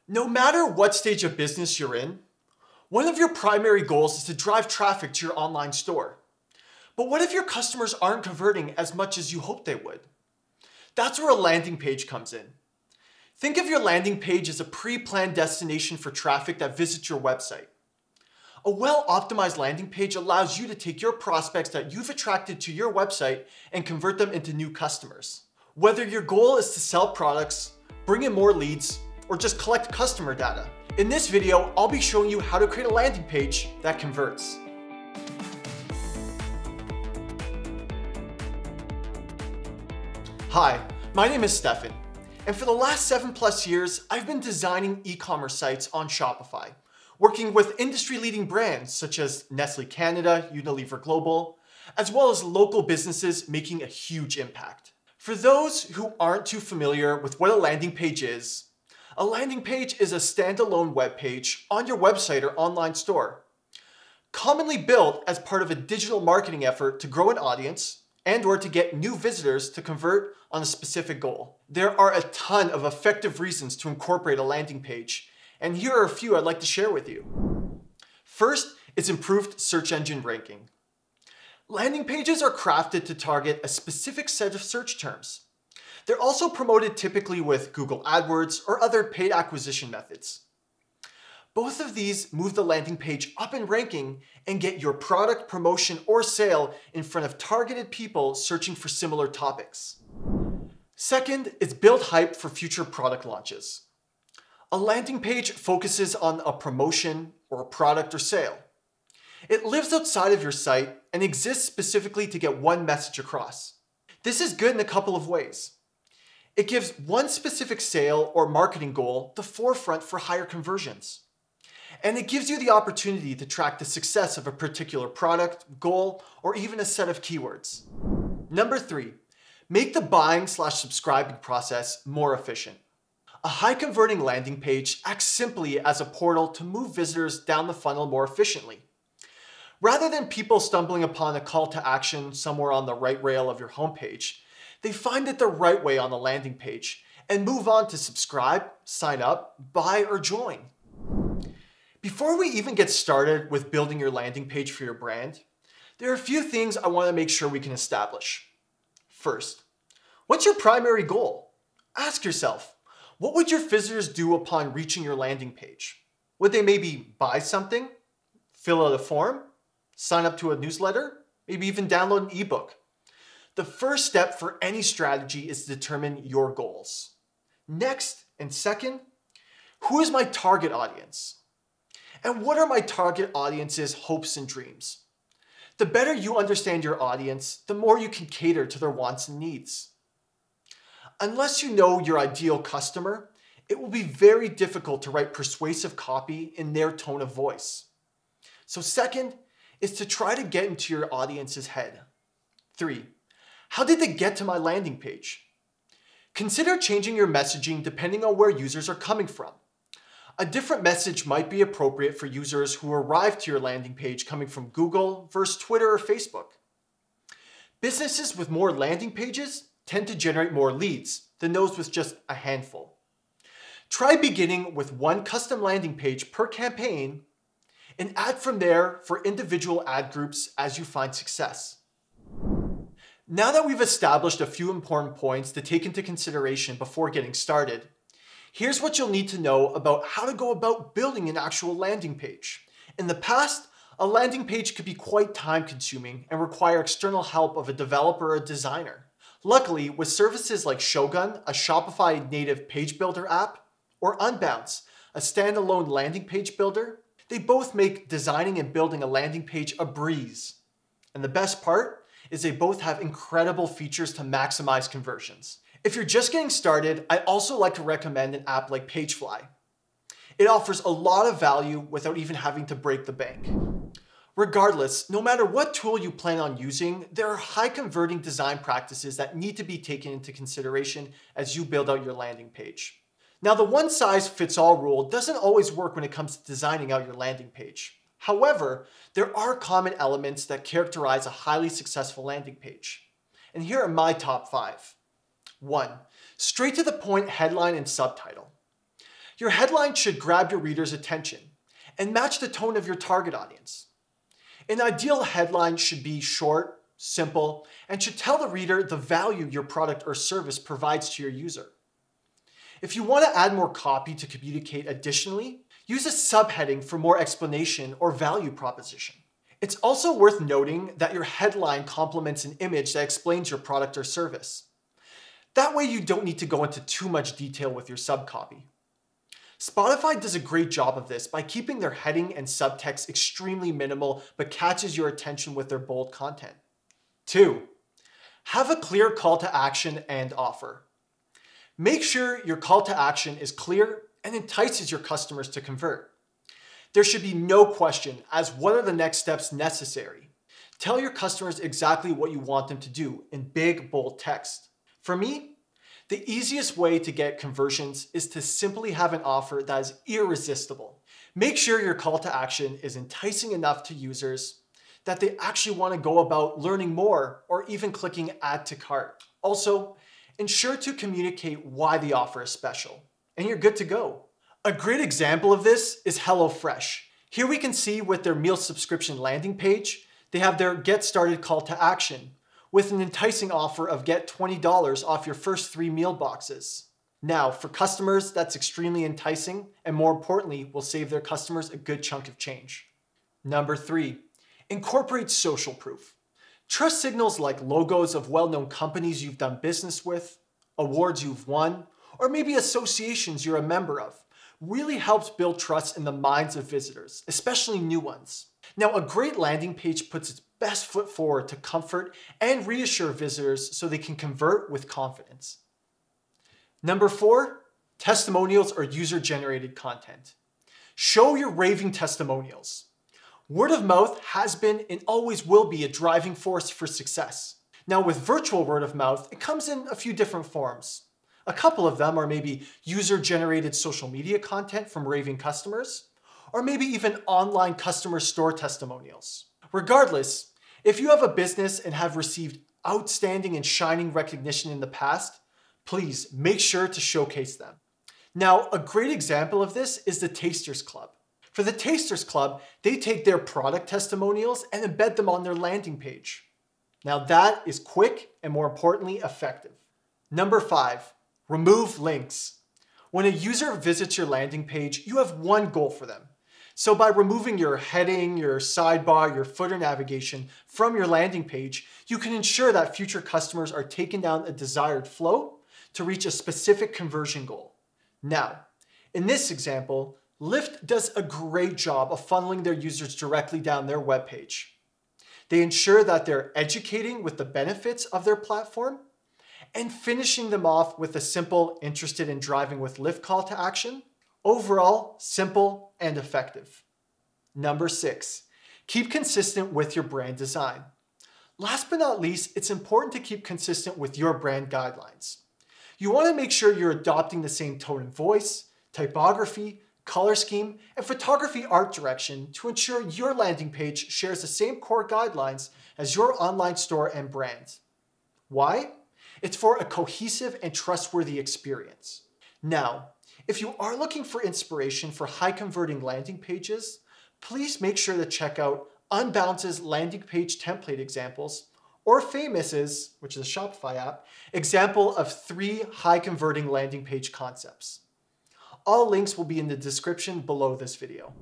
No matter what stage of business you're in, one of your primary goals is to drive traffic to your online store. But what if your customers aren't converting as much as you hoped they would? That's where a landing page comes in. Think of your landing page as a pre-planned destination for traffic that visits your website. A well-optimized landing page allows you to take your prospects that you've attracted to your website and convert them into new customers. Whether your goal is to sell products, bring in more leads, or just collect customer data. In this video, I'll be showing you how to create a landing page that converts. Hi, my name is Stefan, and for the last 7+ years, I've been designing e-commerce sites on Shopify, working with industry-leading brands such as Nestle Canada, Unilever Global, as well as local businesses making a huge impact. For those who aren't too familiar with what a landing page is a standalone web page on your website or online store, commonly built as part of a digital marketing effort to grow an audience and/or to get new visitors to convert on a specific goal. There are a ton of effective reasons to incorporate a landing page, and here are a few I'd like to share with you. First, it's improved search engine ranking. Landing pages are crafted to target a specific set of search terms. They're also promoted typically with Google AdWords or other paid acquisition methods. Both of these move the landing page up in ranking and get your product, promotion, or sale in front of targeted people searching for similar topics. Second, it's build hype for future product launches. A landing page focuses on a promotion or a product or sale. It lives outside of your site and exists specifically to get one message across. This is good in a couple of ways. It gives one specific sale or marketing goal the forefront for higher conversions. And it gives you the opportunity to track the success of a particular product, goal, or even a set of keywords. Number 3, make the buying/subscribing process more efficient. A high-converting landing page acts simply as a portal to move visitors down the funnel more efficiently. Rather than people stumbling upon a call to action somewhere on the right rail of your homepage, they find it the right way on the landing page and move on to subscribe, sign up, buy, or join. Before we even get started with building your landing page for your brand, there are a few things I want to make sure we can establish. First, what's your primary goal? Ask yourself, what would your visitors do upon reaching your landing page? Would they maybe buy something, fill out a form, sign up to a newsletter, maybe even download an ebook? The first step for any strategy is to determine your goals. Next, and second, who is my target audience? And what are my target audience's hopes and dreams? The better you understand your audience, the more you can cater to their wants and needs. Unless you know your ideal customer, it will be very difficult to write persuasive copy in their tone of voice. So second is to try to get into your audience's head. 3, how did they get to my landing page? Consider changing your messaging depending on where users are coming from. A different message might be appropriate for users who arrive to your landing page coming from Google versus Twitter or Facebook. Businesses with more landing pages tend to generate more leads than those with just a handful. Try beginning with one custom landing page per campaign and add from there for individual ad groups as you find success. Now that we've established a few important points to take into consideration before getting started, here's what you'll need to know about how to go about building an actual landing page. In the past, a landing page could be quite time-consuming and require external help of a developer or a designer. Luckily, with services like Shogun, a Shopify native page builder app, or Unbounce, a standalone landing page builder, they both make designing and building a landing page a breeze. And the best part is they both have incredible features to maximize conversions. If you're just getting started, I also like to recommend an app like Pagefly. It offers a lot of value without even having to break the bank. Regardless, no matter what tool you plan on using, there are high-converting design practices that need to be taken into consideration as you build out your landing page. Now, the one-size-fits-all rule doesn't always work when it comes to designing out your landing page. However, there are common elements that characterize a highly successful landing page. And here are my top 5. 1. Straight to the point headline and subtitle. Your headline should grab your reader's attention and match the tone of your target audience. An ideal headline should be short, simple, and should tell the reader the value your product or service provides to your user. If you want to add more copy to communicate additionally, use a subheading for more explanation or value proposition. It's also worth noting that your headline complements an image that explains your product or service. That way you don't need to go into too much detail with your subcopy. Spotify does a great job of this by keeping their heading and subtext extremely minimal but catches your attention with their bold content. 2. Have a clear call to action and offer. Make sure your call to action is clear and entices your customers to convert. There should be no question as what are the next steps necessary. Tell your customers exactly what you want them to do in big, bold text. For me, the easiest way to get conversions is to simply have an offer that is irresistible. Make sure your call to action is enticing enough to users that they actually want to go about learning more or even clicking add to cart. Also, ensure to communicate why the offer is special, and you're good to go. A great example of this is HelloFresh. Here we can see with their meal subscription landing page, they have their get started call to action with an enticing offer of get $20 off your first 3 meal boxes. Now, for customers, that's extremely enticing and more importantly, will save their customers a good chunk of change. Number 3, incorporate social proof. Trust signals like logos of well-known companies you've done business with, awards you've won, or maybe associations you're a member of really helps build trust in the minds of visitors, especially new ones. Now, a great landing page puts its best foot forward to comfort and reassure visitors so they can convert with confidence. Number 4, testimonials or user-generated content. Show your raving testimonials. Word of mouth has been and always will be a driving force for success. Now with virtual word of mouth, it comes in a few different forms. A couple of them are maybe user-generated social media content from raving customers, or maybe even online customer store testimonials. Regardless, if you have a business and have received outstanding and shining recognition in the past, please make sure to showcase them. Now, a great example of this is the Tasters Club. For the Tasters Club, they take their product testimonials and embed them on their landing page. Now that is quick and more importantly, effective. Number 5, remove links. When a user visits your landing page, you have one goal for them. So by removing your heading, your sidebar, your footer navigation from your landing page, you can ensure that future customers are taken down a desired flow to reach a specific conversion goal. Now, in this example, Lyft does a great job of funneling their users directly down their webpage. They ensure that they're educating with the benefits of their platform and finishing them off with a simple interested in driving with Lyft call to action. Overall, simple and effective. Number 6, keep consistent with your brand design. Last but not least, it's important to keep consistent with your brand guidelines. You want to make sure you're adopting the same tone and voice, typography, color scheme, and photography art direction to ensure your landing page shares the same core guidelines as your online store and brand. Why? It's for a cohesive and trustworthy experience. Now, if you are looking for inspiration for high-converting landing pages, please make sure to check out Unbounce's landing page template examples or Famous's, which is a Shopify app, example of 3 high-converting landing page concepts. All links will be in the description below this video.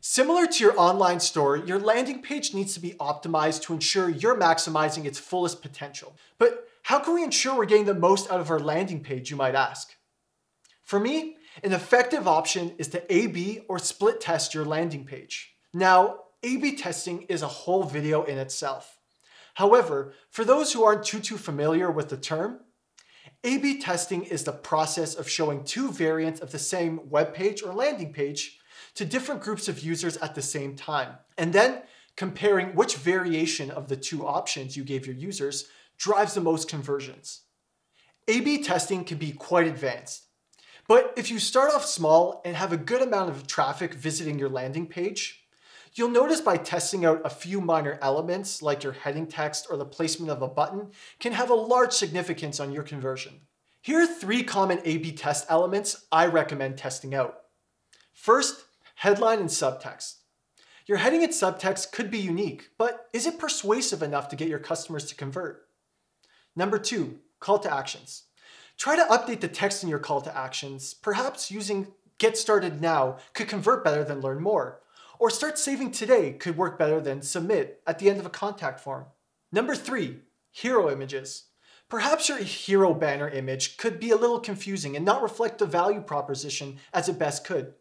Similar to your online store, your landing page needs to be optimized to ensure you're maximizing its fullest potential. But how can we ensure we're getting the most out of our landing page, you might ask? For me, an effective option is to A/B or split test your landing page. Now, A/B testing is a whole video in itself. However, for those who aren't too familiar with the term, A/B testing is the process of showing 2 variants of the same web page or landing page to different groups of users at the same time, and then comparing which variation of the 2 options you gave your users drives the most conversions. A/B testing can be quite advanced. But if you start off small and have a good amount of traffic visiting your landing page, you'll notice by testing out a few minor elements like your heading text or the placement of a button can have a large significance on your conversion. Here are 3 common A/B test elements I recommend testing out. First, headline and subtext. Your heading and subtext could be unique, but is it persuasive enough to get your customers to convert? Number 2, call to actions. Try to update the text in your call to actions. Perhaps using Get Started Now could convert better than Learn More, or Start Saving Today could work better than Submit at the end of a contact form. Number 3, hero images. Perhaps your hero banner image could be a little confusing and not reflect the value proposition as it best could.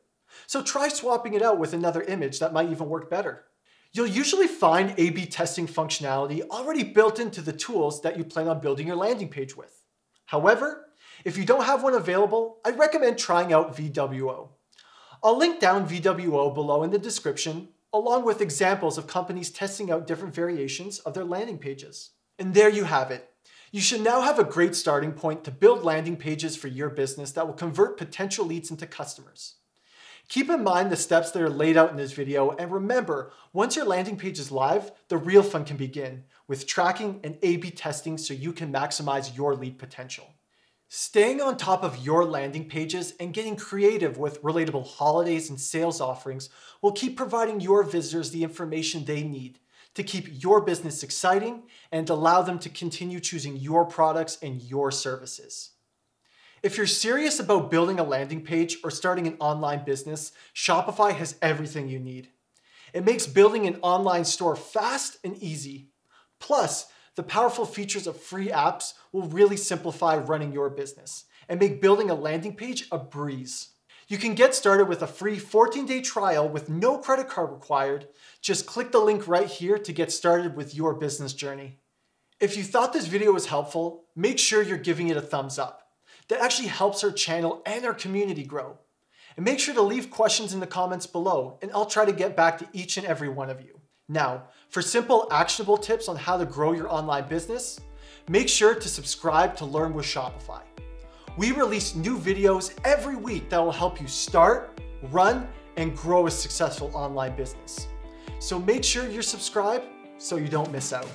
So try swapping it out with another image that might even work better. You'll usually find A/B testing functionality already built into the tools that you plan on building your landing page with. However, if you don't have one available, I recommend trying out VWO. I'll link down VWO below in the description, along with examples of companies testing out different variations of their landing pages. And there you have it. You should now have a great starting point to build landing pages for your business that will convert potential leads into customers. Keep in mind the steps that are laid out in this video, and remember, once your landing page is live, the real fun can begin with tracking and A/B testing so you can maximize your lead potential. Staying on top of your landing pages and getting creative with relatable holidays and sales offerings will keep providing your visitors the information they need to keep your business exciting and allow them to continue choosing your products and your services. If you're serious about building a landing page or starting an online business, Shopify has everything you need. It makes building an online store fast and easy. Plus, the powerful features of free apps will really simplify running your business and make building a landing page a breeze. You can get started with a free 14-day trial with no credit card required. Just click the link right here to get started with your business journey. If you thought this video was helpful, make sure you're giving it a thumbs up. That actually helps our channel and our community grow. And make sure to leave questions in the comments below, and I'll try to get back to each and every one of you. Now, for simple, actionable tips on how to grow your online business, make sure to subscribe to Learn with Shopify. We release new videos every week that will help you start, run, and grow a successful online business. So make sure you're subscribed so you don't miss out.